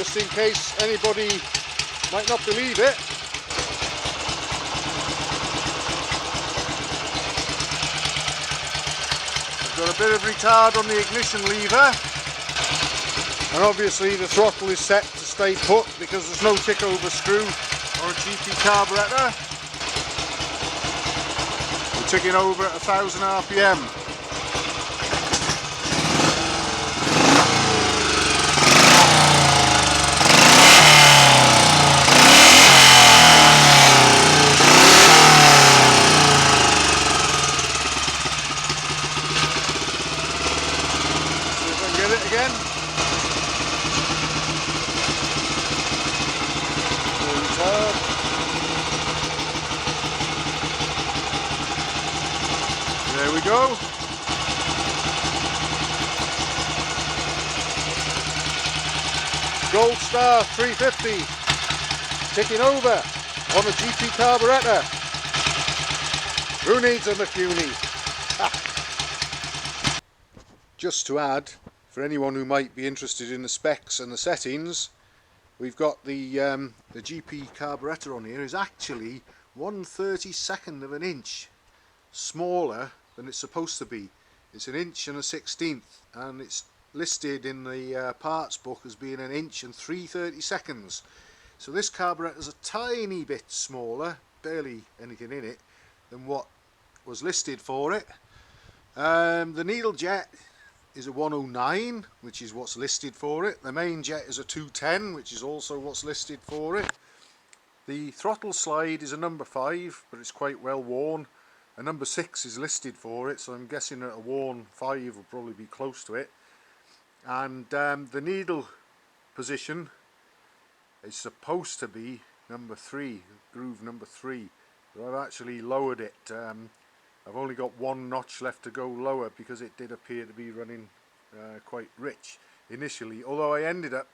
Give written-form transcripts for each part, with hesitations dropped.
just in case anybody might not believe it. I've got a bit of retard on the ignition lever, and obviously the throttle is set to stay put because there's no tickover screw or a GP carburetor. We're ticking over at 1000 RPM. Get it again. There we go. Gold Star 350 ticking over on a GP carburetor. Who needs a McCuney? Just to add, for anyone who might be interested in the specs and the settings, we've got the GP carburetor on here is actually 1/32 of an inch smaller than it's supposed to be. It's 1 1/16, and it's listed in the parts book as being 1 3/32. So this carburetor is a tiny bit smaller, barely anything in it, than what was listed for it. The needle jet is a 109, which is what's listed for it. The main jet is a 210, which is also what's listed for it. The throttle slide is a number 5, but it's quite well worn. A number 6 is listed for it, so I'm guessing that a worn 5 will probably be close to it. And the needle position is supposed to be number 3, groove number 3, but I've actually lowered it. I've only got 1 notch left to go lower because it did appear to be running quite rich initially, although I ended up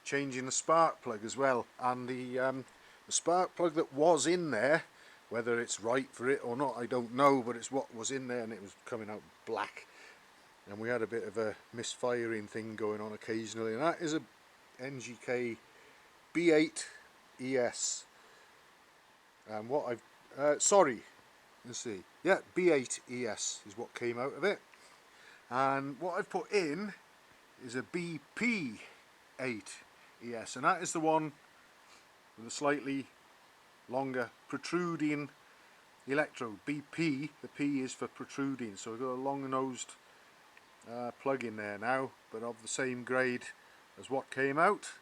changing the spark plug as well, and the spark plug that was in there, whether it's right for it or not I don't know, but it's what was in there, and it was coming out black, and we had a bit of a misfiring thing going on occasionally, and that is a NGK B8 ES. And what I've let's see, yeah, B8 ES is what came out of it, and what I've put in is a BP8 ES, and that is the one with a slightly longer protruding electrode. BP, the P is for protruding, so we've got a long nosed plug in there now, but of the same grade as what came out.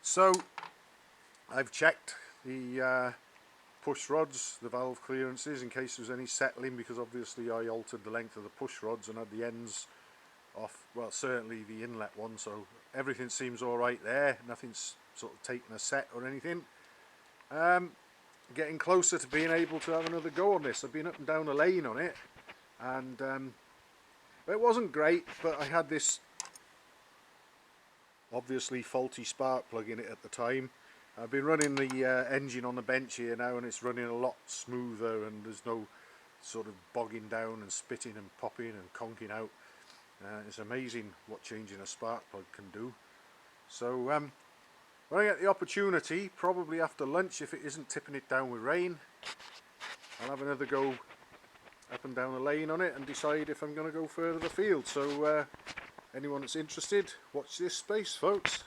So I've checked the push rods, the valve clearances, in case there's any settling, because obviously I altered the length of the push rods and had the ends off, well, certainly the inlet one, so everything seems alright there, nothing's sort of taken a set or anything. Getting closer to being able to have another go on this. I've been up and down a lane on it, and it wasn't great, but I had this obviously faulty spark plug in it at the time. I've been running the engine on the bench here now, and it's running a lot smoother, and there's no sort of bogging down and spitting and popping and conking out. It's amazing what changing a spark plug can do. So when I get the opportunity, probably after lunch, if it isn't tipping it down with rain, I'll have another go up and down the lane on it and decide if I'm going to go further afield. So anyone that's interested, watch this space, folks.